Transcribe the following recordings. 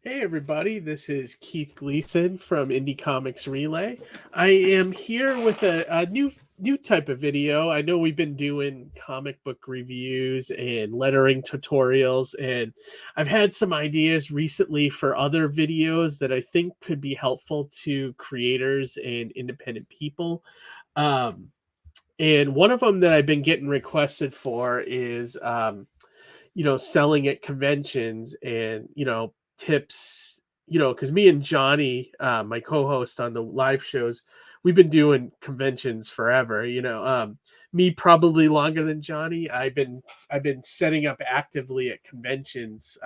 Hey everybody, this is Keith Gleason from Indie Comics Relay. I am here with a new type of video. I know we've been doing comic book reviews and lettering tutorials, and I've had some ideas recently for other videos that I think could be helpful to creators and independent people. Um, and one of them that I've been getting requested for is selling at conventions and, tips, because me and Johnny, my co-host on the live shows, we've been doing conventions forever, me probably longer than Johnny. I've been setting up actively at conventions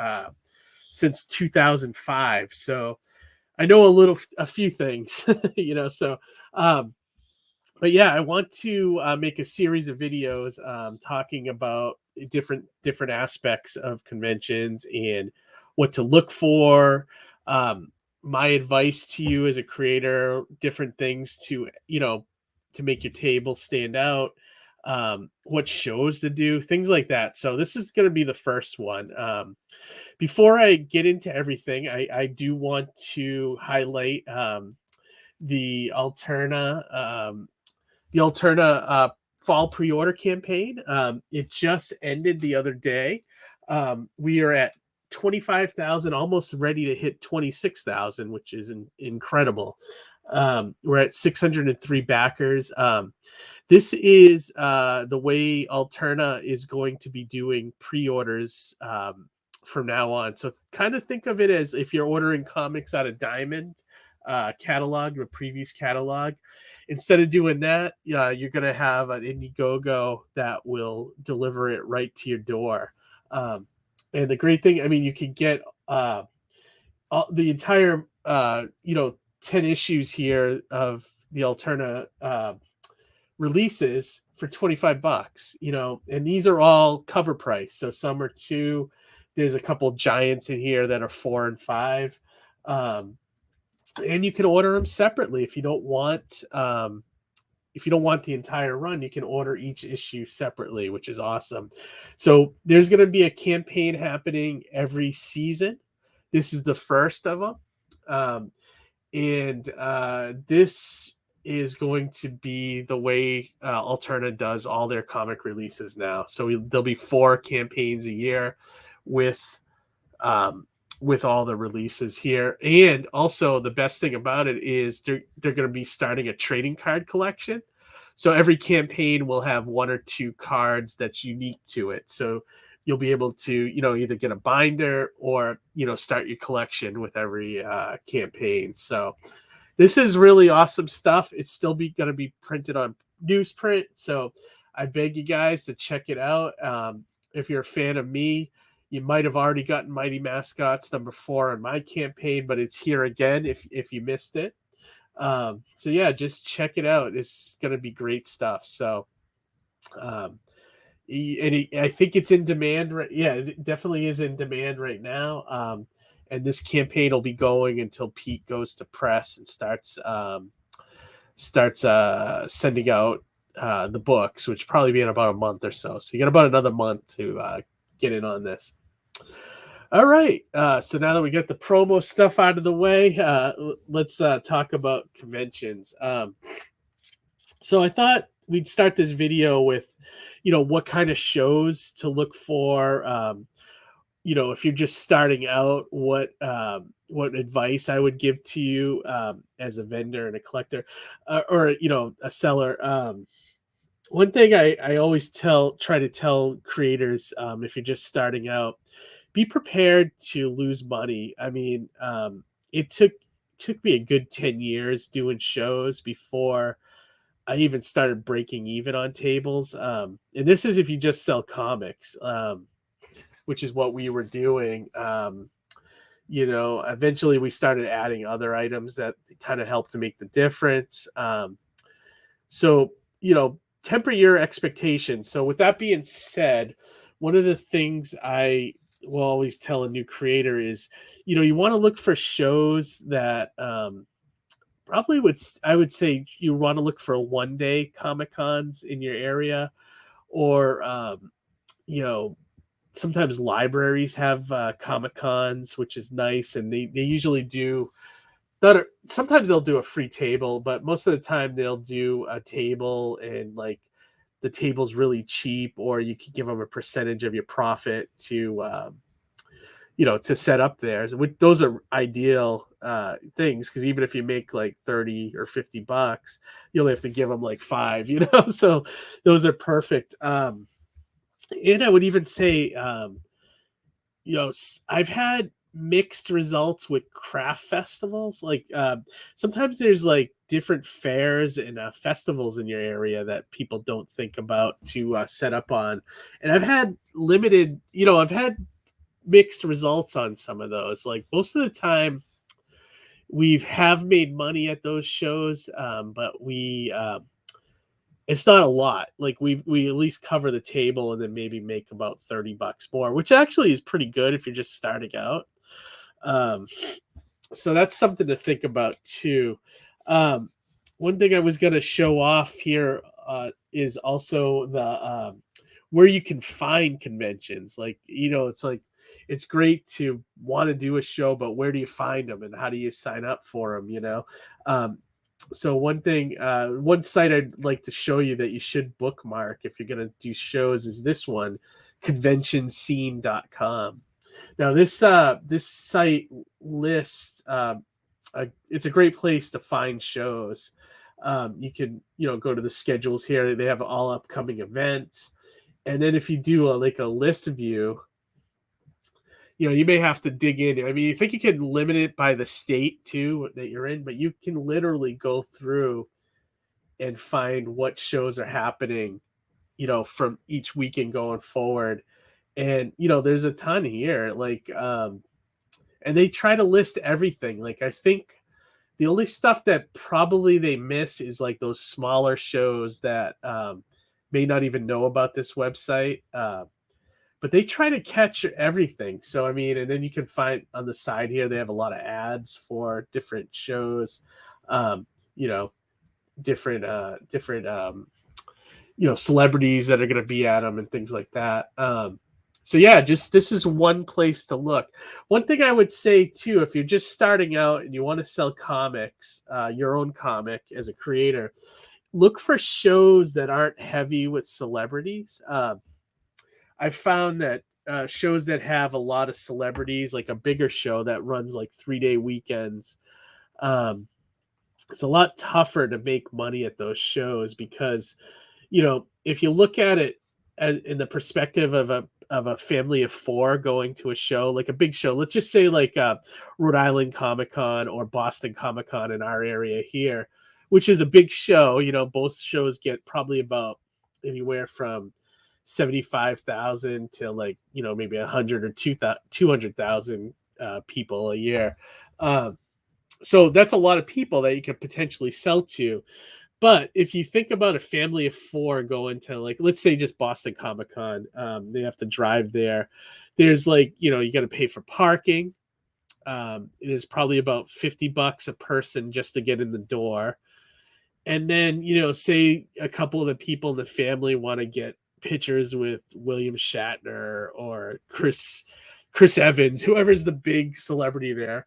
since 2005. So I know a few things, so um but yeah, I want to make a series of videos talking about different aspects of conventions and what to look for. Um, my advice to you as a creator, different things to make your table stand out. What shows to do, things like that. So this is going to be the first one. Before I get into everything, I do want to highlight the Alterna. The Alterna fall pre-order campaign. It just ended the other day. We are at 25,000, almost ready to hit 26,000, which is incredible. We're at 603 backers. This is the way Alterna is going to be doing pre-orders from now on. So kind of think of it as if you're ordering comics out of Diamond catalog, your previous catalog. Instead of doing that, you're going to have an Indiegogo that will deliver it right to your door. And the great thing, I mean, you can get the entire, 10 issues here of the Alterna releases for 25 bucks, and these are all cover price. So some are two. There's a couple giants in here that are 4 and 5. And you can order them separately if you don't want the entire run. You can order each issue separately, which is awesome. So there's going to be a campaign happening every season. This is the first of them. And this is going to be the way Alterna does all their comic releases now. So there'll be 4 campaigns a year with all the releases here. And also the best thing about it is they're going to be starting a trading card collection. So every campaign will have 1 or 2 cards that's unique to it. So you'll be able to, either get a binder or, start your collection with every campaign. So this is really awesome stuff. It's still going to be printed on newsprint. So I beg you guys to check it out. If you're a fan of me, you might have already gotten Mighty Mascots #4 on my campaign, but it's here again if you missed it. So yeah, just check it out. It's going to be great stuff. So, I think it's in demand. Right? Yeah, it definitely is in demand right now. And this campaign will be going until Pete goes to press and starts sending out the books, which probably be in about a month or so. So you got about another month to get in on this. All right. So now that we got the promo stuff out of the way, let's talk about conventions. So I thought we'd start this video with, what kind of shows to look for. If you're just starting out, what advice I would give to you as a vendor and a collector, or a seller. One thing I always try to tell creators, if you're just starting out, be prepared to lose money. I mean, it took me a good 10 years doing shows before I even started breaking even on tables. And this is if you just sell comics, which is what we were doing. Eventually we started adding other items that kind of helped to make the difference. So, temper your expectations. So with that being said, one of the things I will always tell a new creator is, you want to look for shows that I would say you want to look for 1-day Comic Cons in your area, or, Sometimes libraries have comic cons, which is nice, and they usually do that. Sometimes they'll do a free table, but most of the time they'll do a table, and like the table's really cheap, or you can give them a percentage of your profit to to set up there. Those are ideal things, because even if you make like 30 or $50, you only have to give them like five, so those are perfect. And I would even say, I've had mixed results with craft festivals. Like sometimes there's like different fairs and festivals in your area that people don't think about to set up on. And I've had mixed results on some of those. Like most of the time, we have made money at those shows, but it's not a lot. Like we at least cover the table and then maybe make about $30 more, which actually is pretty good if you're just starting out. Um, so that's something to think about too. Um, One thing I was going to show off here is also the where you can find conventions. Like it's like it's great to want to do a show, but where do you find them and how do you sign up for them? Um, so one site I'd like to show you that you should bookmark if you're going to do shows is this one, conventionscene.com. Now this site lists it's a great place to find shows. You can go to the schedules here. They have all upcoming events, and then if you do like a list view, you may have to dig in. I mean, you think you can limit it by the state too that you're in, but you can literally go through and find what shows are happening, from each weekend going forward. And there's a ton here. Like and they try to list everything. Like I think the only stuff that probably they miss is like those smaller shows that may not even know about this website. But they try to catch everything. So I mean, and then you can find on the side here they have a lot of ads for different shows, um, you know, different celebrities that are going to be at them and things like that. So yeah, just this is one place to look. One thing I would say too, if you're just starting out and you want to sell comics, your own comic as a creator, look for shows that aren't heavy with celebrities. I found that shows that have a lot of celebrities, like a bigger show that runs like 3-day weekends, um, it's a lot tougher to make money at those shows because if you look at it in the perspective of a family of four going to a show, like a big show, let's just say like Rhode Island Comic Con or Boston Comic Con in our area here, which is a big show. Both shows get probably about anywhere from 75,000 to like maybe 100 or 200,000 people a year. So that's a lot of people that you could potentially sell to. But if you think about a family of four going to, like, let's say just Boston Comic Con, they have to drive there. There's like, you got to pay for parking. It is probably about $50 a person just to get in the door. And then, say a couple of the people in the family want to get pictures with William Shatner or Chris Evans, whoever's the big celebrity there.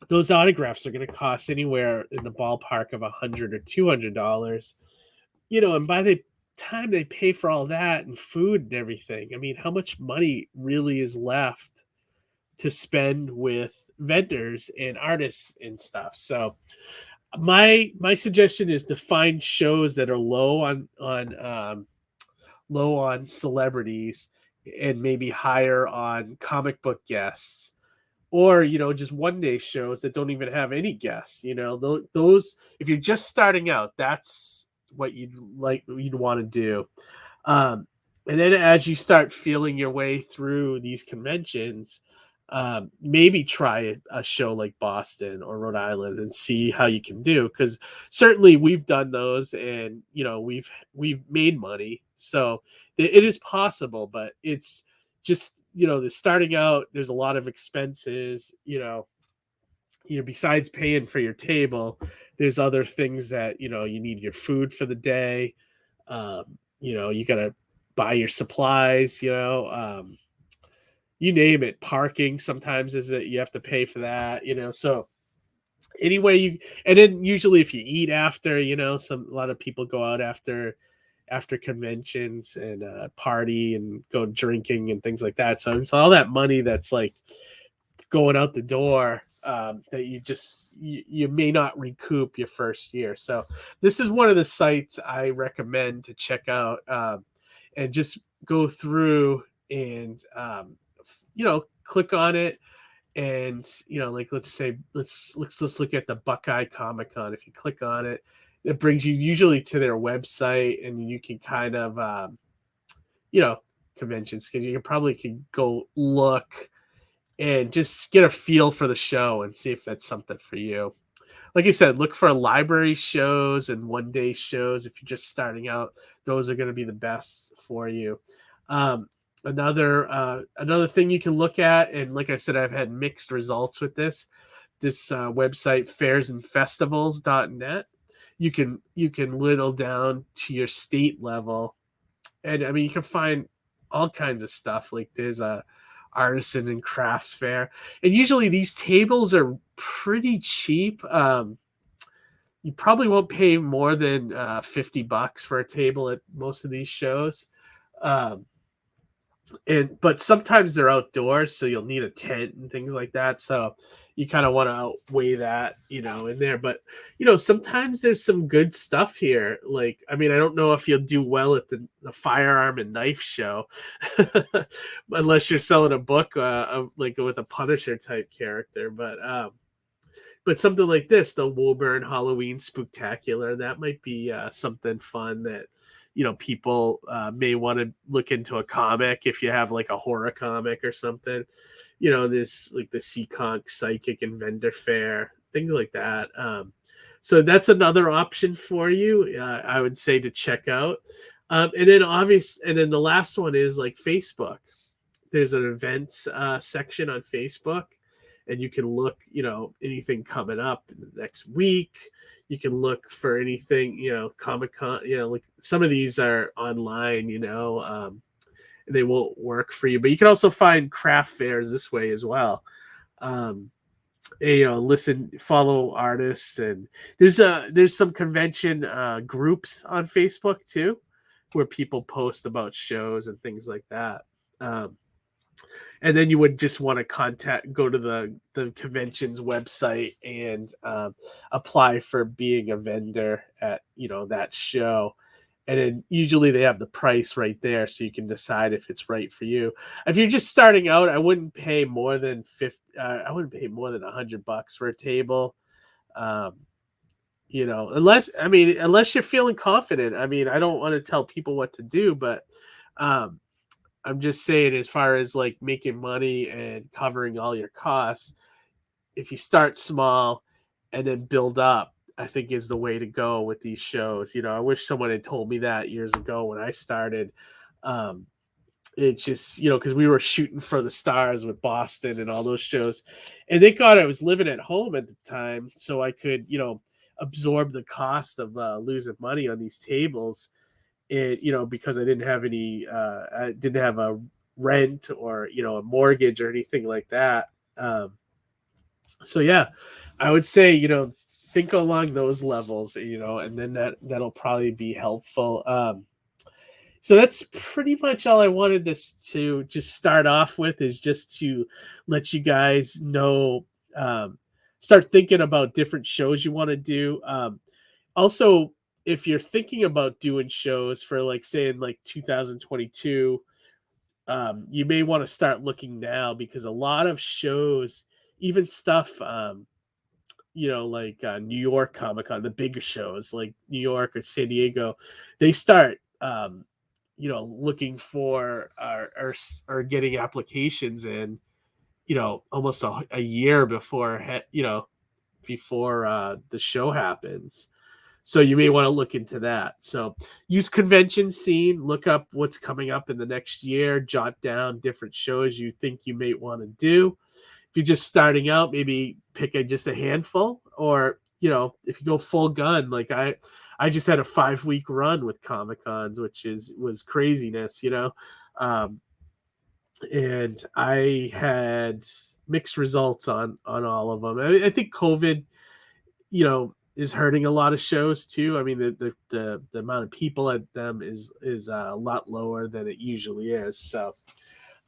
Those autographs are going to cost anywhere in the ballpark of $100 or $200. And by the time they pay for all that and food and everything, I mean, how much money really is left to spend with vendors and artists and stuff? So my suggestion is to find shows that are low on celebrities and maybe higher on comic book guests, or just one day shows that don't even have any guests. Those, if you're just starting out, that's what you'd want to do. And then as you start feeling your way through these conventions, maybe try a show like Boston or Rhode Island and see how you can do, because certainly we've done those, and we've made money. So it is possible, but it's just the starting out, there's a lot of expenses. Besides paying for your table, there's other things that you need your food for the day. You gotta buy your supplies, you name it. Parking sometimes is it you have to pay for that, so anyway you and then usually if you eat after, a lot of people go out after conventions and party and go drinking and things like that. So it's all that money that's like going out the door, that you may not recoup your first year. So this is one of the sites I recommend to check out, and just go through and click on it. And like let's say let's look at the Buckeye Comic Con. If you click on it, it brings you usually to their website, and you can kind of you know conventions, because you probably can go look and just get a feel for the show and see if that's something for you. Like I said, look for library shows and one day shows. If you're just starting out, those are going to be the best for you. Um, another thing you can look at, and like I said, I've had mixed results with this website, fairsandfestivals.net. You can whittle down to your state level, and I mean you can find all kinds of stuff. Like there's a artisan and crafts fair, and usually these tables are pretty cheap. You probably won't pay more than $50 for a table at most of these shows. um, but sometimes they're outdoors, so you'll need a tent and things like that. So you kind of want to outweigh that, in there. But sometimes there's some good stuff here. Like, I mean, I don't know if you'll do well at the firearm and knife show, unless you're selling a book, like with a Punisher type character. But something like this, the Woburn Halloween Spooktacular, that might be something fun that people may want to look into a comic if you have like a horror comic or something. This like the Seekonk Psychic and Vendor Fair, things like that. So that's another option for you. I would say to check out. And then the last one is like Facebook. There's an events section on Facebook, and you can look, anything coming up in the next week. You can look for anything, Comic Con, like some of these are online, they won't work for you, but you can also find craft fairs this way as well. Um, and, follow artists, and there's some convention groups on Facebook too, where people post about shows and things like that. And then you would just want to go to the convention's website and apply for being a vendor at that show. And then usually they have the price right there, so you can decide if it's right for you. If you're just starting out, I wouldn't pay more than $100 for a table. um, unless you're feeling confident. I mean, I don't want to tell people what to do, but um, I'm just saying, as far as like making money and covering all your costs, if you start small and then build up, I think is the way to go with these shows. I wish someone had told me that years ago when I started. Um, it's just, because we were shooting for the stars with Boston and all those shows. And thank God I was living at home at the time, so I could, absorb the cost of losing money on these tables. It because I didn't have a rent or a mortgage or anything like that. So yeah, I would say think along those levels, and then that'll probably be helpful. So that's pretty much all I wanted this to just start off with, is just to let you guys know, start thinking about different shows you want to do. Also, if you're thinking about doing shows for like say in like 2022, you may want to start looking now, because a lot of shows, even stuff, like New York Comic Con, the bigger shows like New York or San Diego, they start, looking for or getting applications in, almost a year before the show happens. So you may want to look into that. So use convention scene, look up what's coming up in the next year, jot down different shows you think you may want to do. If you're just starting out, maybe pick just a handful, or if you go full gun, like I just had a 5-week run with Comic Cons, which was craziness, you know. Um, and I had mixed results on all of them. I think COVID, you know, is hurting a lot of shows too. I mean, the amount of people at them is a lot lower than it usually is. So,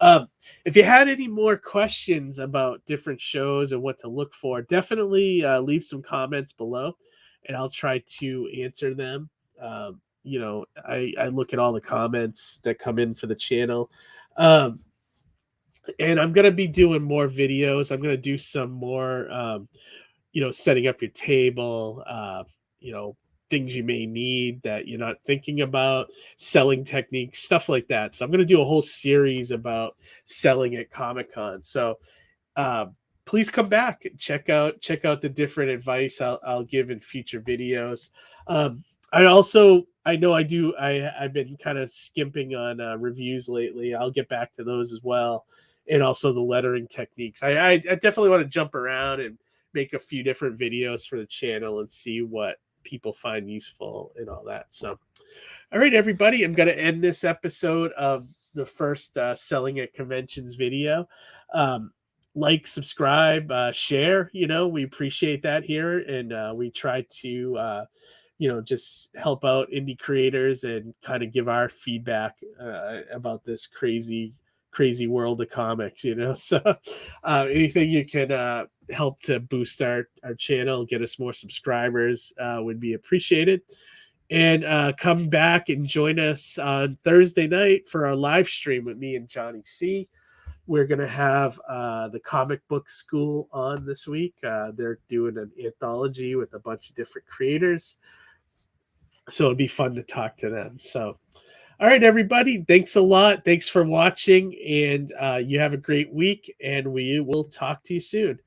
um, if you had any more questions about different shows and what to look for, definitely leave some comments below, and I'll try to answer them. You know, I look at all the comments that come in for the channel. Um, and I'm gonna be doing more videos. I'm gonna do some more, you know, setting up your table, you know, things you may need that you're not thinking about, selling techniques, stuff like that. So I'm gonna do a whole series about selling at Comic Con. So uh, please come back and check out the different advice I'll give in future videos. I know I've been kind of skimping on reviews lately. I'll get back to those as well, and also the lettering techniques. I definitely want to jump around and make a few different videos for the channel and see what people find useful and all that. So all right, everybody, I'm going to end this episode of the first Selling at Conventions video. Um, like, subscribe, share. You know, we appreciate that here. And we try to, you know, just help out indie creators and kind of give our feedback about this crazy world of comics, you know. So anything you can help to boost our channel, get us more subscribers would be appreciated. And come back and join us on Thursday night for our live stream with me and Johnny C. We're going to have the Comic Book School on this week. They're doing an anthology with a bunch of different creators. So it'd be fun to talk to them. So, all right, everybody. Thanks a lot. Thanks for watching. And you have a great week. And we will talk to you soon.